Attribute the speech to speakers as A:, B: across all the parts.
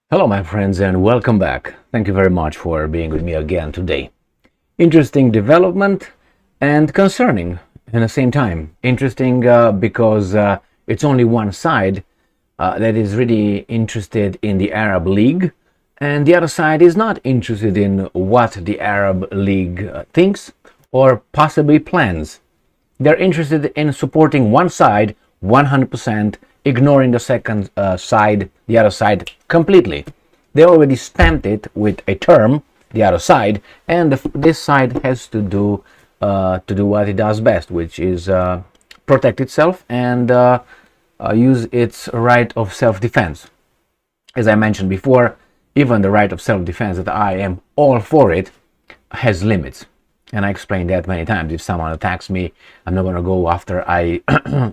A: Hello, my friends, and welcome back. Thank you very much for being with me again today. Interesting development and concerning at the same time. Interesting because it's only one side that is really interested in the Arab League, and the other side is not interested in what the Arab League thinks or possibly plans. They're interested in supporting one side 100%, ignoring the second side, the other side, completely. They already stamped it with a term, the other side, and this side has to do what it does best, which is protect itself and use its right of self-defense. As I mentioned before, even the right of self-defense, that I am all for it, has limits. And I explained that many times. If someone attacks me, I'm not going to go after I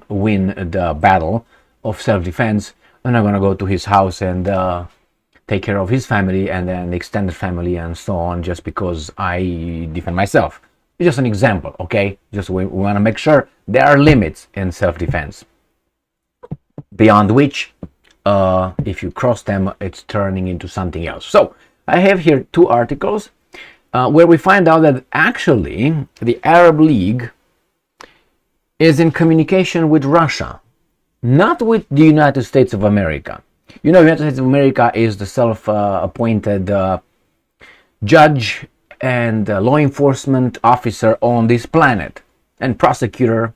A: win the battle of self-defense. I'm not going to go to his house and take care of his family and then the extended family and so on just because I defend myself. It's just an example, okay? Just we want to make sure there are limits in self-defense, beyond which, if you cross them, it's turning into something else. So I have here two articles where we find out that actually the Arab League is in communication with Russia, not with the United States of America. You know, the United States of America is the self-appointed judge and law enforcement officer on this planet and prosecutor.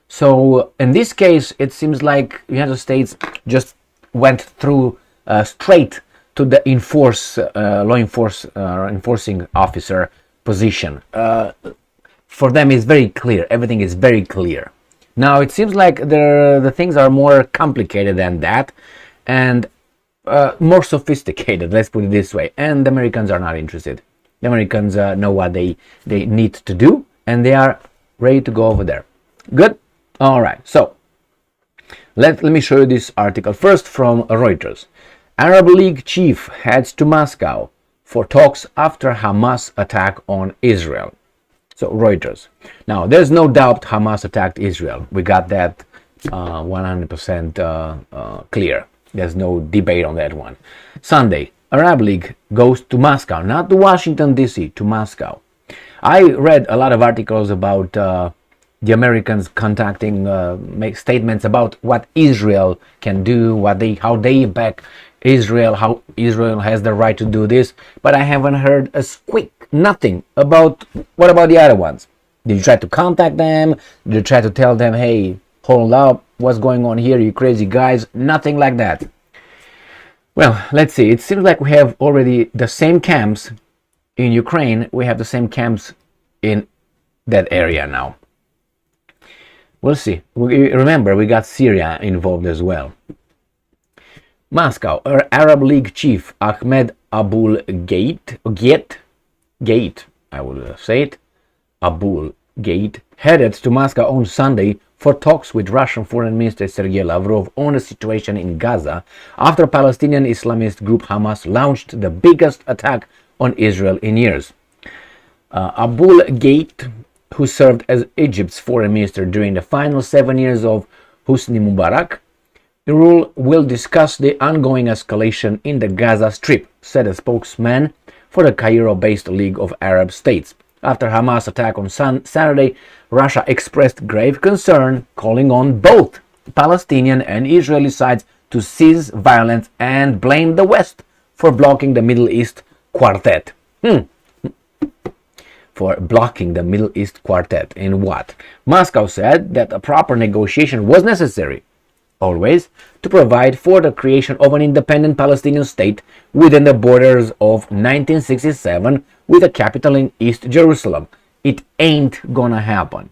A: So in this case, it seems like the United States just went through straight to the enforcing officer position. For them, it's very clear. Everything is very clear. Now, it seems like the things are more complicated than that and more sophisticated, let's put it this way. And the Americans are not interested. The Americans know what they need to do, and they are ready to go over there. Good? All right. So, let me show you this article. First, from Reuters. Arab League chief heads to Moscow for talks after Hamas attack on Israel. So Reuters. Now, there's no doubt Hamas attacked Israel. We got that 100% clear. There's no debate on that one. Sunday, Arab League goes to Moscow, not to Washington, D.C., to Moscow. I read a lot of articles about the Americans make statements about what Israel can do, how they back Israel, how Israel has the right to do this, but I haven't heard a squeak, nothing about what about the other ones. Did you try to contact them? Did you try to tell them, hey, hold up, what's going on here, you crazy guys? Nothing like that. Well, let's see. It seems like we have already the same camps in Ukraine. We have the same camps in that area now. We'll see. Remember, we got Syria involved as well. Moscow, Arab League chief Ahmed Abul Gate, I will say it, Abul Gate, headed to Moscow on Sunday for talks with Russian Foreign Minister Sergei Lavrov on the situation in Gaza after Palestinian Islamist group Hamas launched the biggest attack on Israel in years. Abul Gate, who served as Egypt's foreign minister during the final 7 years of Hosni Mubarak, the rule will discuss the ongoing escalation in the Gaza Strip, said a spokesman for the Cairo-based League of Arab States. After Hamas' attack on Saturday, Russia expressed grave concern, calling on both Palestinian and Israeli sides to cease violence and blamed the West for blocking the Middle East Quartet. For blocking the Middle East Quartet in what? Moscow said that a proper negotiation was necessary, always, to provide for the creation of an independent Palestinian state within the borders of 1967 with a capital in East Jerusalem. It ain't gonna happen.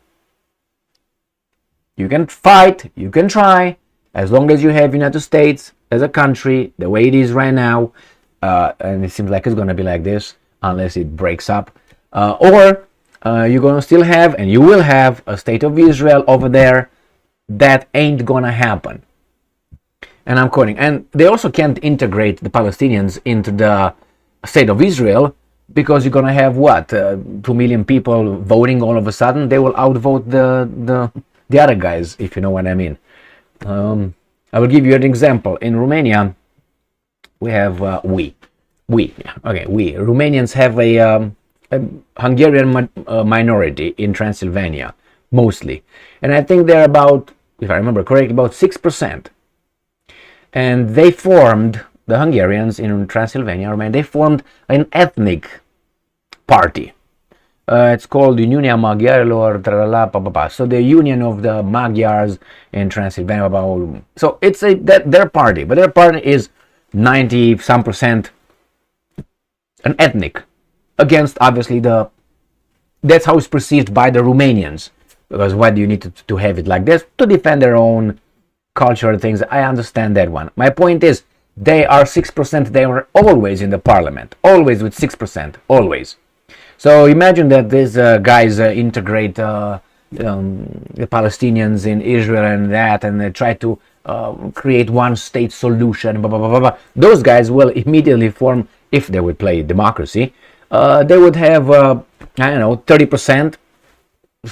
A: You can fight, you can try, as long as you have United States as a country, the way it is right now, and it seems like it's gonna be like this, unless it breaks up, or you're gonna still have, and you will have, a state of Israel over there. That ain't gonna happen. And I'm quoting. And they also can't integrate the Palestinians into the state of Israel because you're gonna have what? 2 million people voting all of a sudden. They will outvote the other guys, if you know what I mean. I will give you an example. In Romania, Romanians have a Hungarian minority in Transylvania, mostly. And I think they're about, if I remember correctly, about 6%. And they formed, the Hungarians in Transylvania, Romania, they formed an ethnic party. It's called Uniunea Maghiarilor, so the Union of the Magyars in Transylvania. So it's their party, but their party is 90 some percent an ethnic, against obviously that's how it's perceived by the Romanians. Because why do you need to have it like this? To defend their own culture and things. I understand that one. My point is, they are 6%, they were always in the parliament, always with 6%, always. So imagine that these guys integrate the Palestinians in Israel and they try to create one state solution, blah, blah, blah, blah. Those guys will immediately form, if they would play democracy, they would have, 30%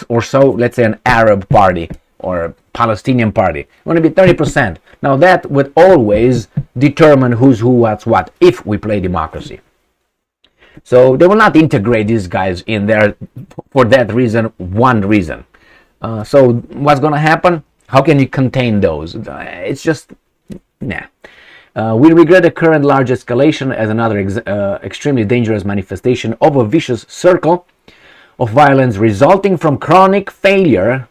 A: or so, let's say an Arab party or Palestinian party. It would be 30%. Now that would always determine who's who, what's what, if we play democracy. So they will not integrate these guys in there for that reason, one reason. So what's going to happen? How can you contain those? It's just, nah. We regret the current large escalation as another extremely dangerous manifestation of a vicious circle of violence resulting from chronic failure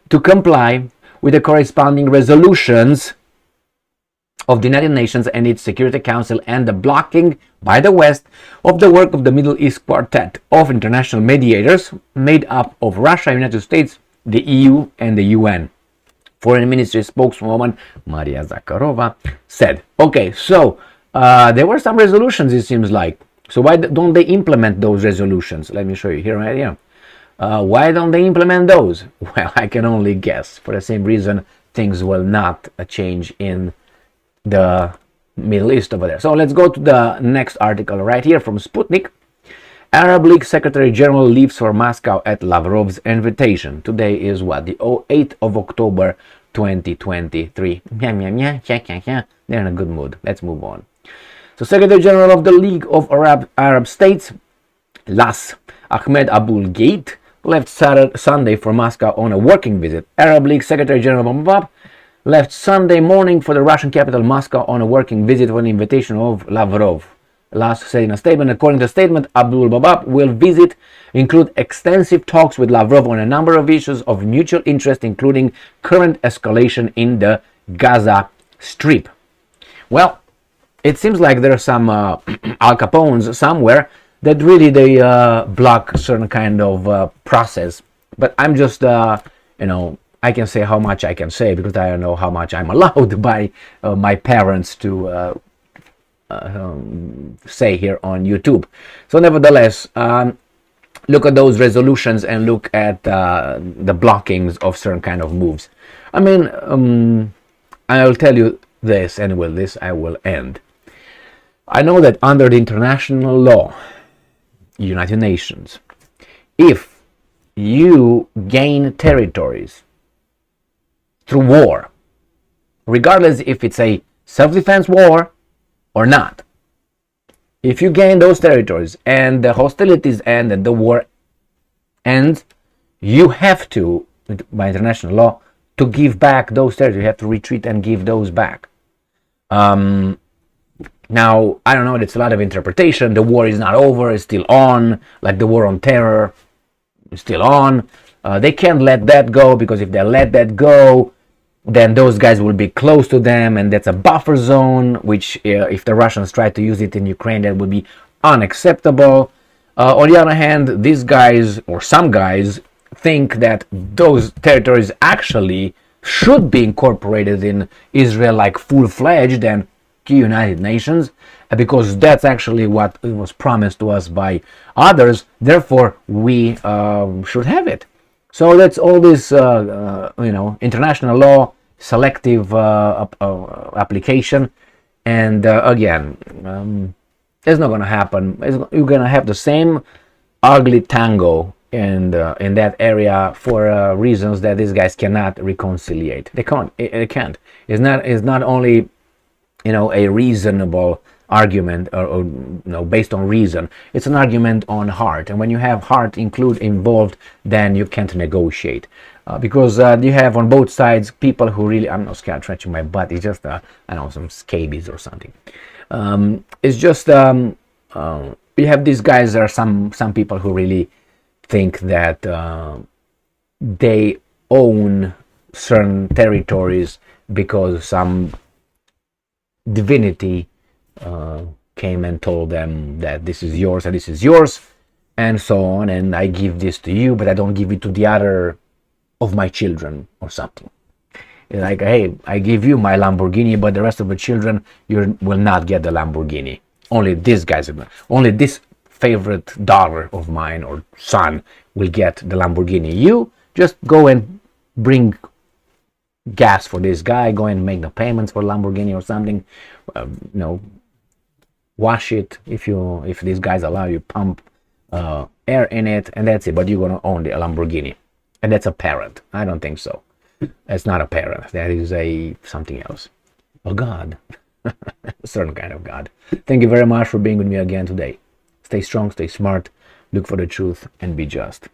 A: to comply with the corresponding resolutions of the United Nations and its Security Council, and the blocking by the West of the work of the Middle East Quartet of international mediators made up of Russia, United States, the EU, and the UN. Foreign Ministry spokeswoman Maria Zakharova said, okay, so there were some resolutions, it seems like. So why don't they implement those resolutions? Let me show you here, right here. Why don't they implement those? Well, I can only guess. For the same reason, things will not change in the Middle East over there. So let's go to the next article right here from Sputnik. Arab League Secretary General leaves for Moscow at Lavrov's invitation. Today is what? The 8th of October 2023. They're in a good mood. Let's move on. So Secretary General of the League of Arab States, Las Ahmed Abul Gheit, left Sunday for Moscow on a working visit. Arab League Secretary General left Sunday morning for the Russian capital Moscow on a working visit with an invitation of Lavrov. Last said in a statement, according to the statement, Abdul Babab will include extensive talks with Lavrov on a number of issues of mutual interest, including current escalation in the Gaza Strip. Well, it seems like there are some Al Capones somewhere that really they block certain kind of process. But I'm just, I can say how much I can say because I don't know how much I'm allowed by my parents to say here on YouTube. So nevertheless, look at those resolutions and look at the blockings of certain kind of moves. I mean, I'll tell you this, and with this I will end. I know that under the international law, United Nations, if you gain territories through war, regardless if it's a self-defense war or not, if you gain those territories and the hostilities end and the war ends, you have to, by international law, to give back those territories. You have to retreat and give those back. Now, I don't know, it's a lot of interpretation. The war is not over, it's still on, like the war on terror is still on. They can't let that go, because if they let that go, then those guys will be close to them, and that's a buffer zone, which if the Russians try to use it in Ukraine, that would be unacceptable. On the other hand, these guys, or some guys, think that those territories actually should be incorporated in Israel like full-fledged and United Nations, because that's actually what was promised to us by others. Therefore, we should have it. So that's all this, international law, selective application, and again, it's not going to happen. You're going to have the same ugly tango in that area for reasons that these guys cannot reconciliate. They can't. It can't. It's not only a reasonable argument, or based on reason. It's an argument on heart, and when you have heart involved, then you can't negotiate, because you have on both sides people who really, I'm not scratching my butt, it's just I don't know, some scabies or something. It's just you have these guys. There are some people who really think that they own certain territories because some divinity came and told them that this is yours and this is yours, and so on, and I give this to you, but I don't give it to the other of my children or something. Like, hey, I give you my Lamborghini, but the rest of the children, you will not get the Lamborghini. Only these guys, only this favorite daughter of mine or son will get the Lamborghini. You just go and bring gas for this guy, go and make the payments for Lamborghini or something. Wash it if these guys allow you, pump air in it, and that's it. But you're gonna own the Lamborghini, and that's a parent. I don't think so. That's not a parent. That is something else. A god, a certain kind of god. Thank you very much for being with me again today. Stay strong, stay smart, look for the truth, and be just.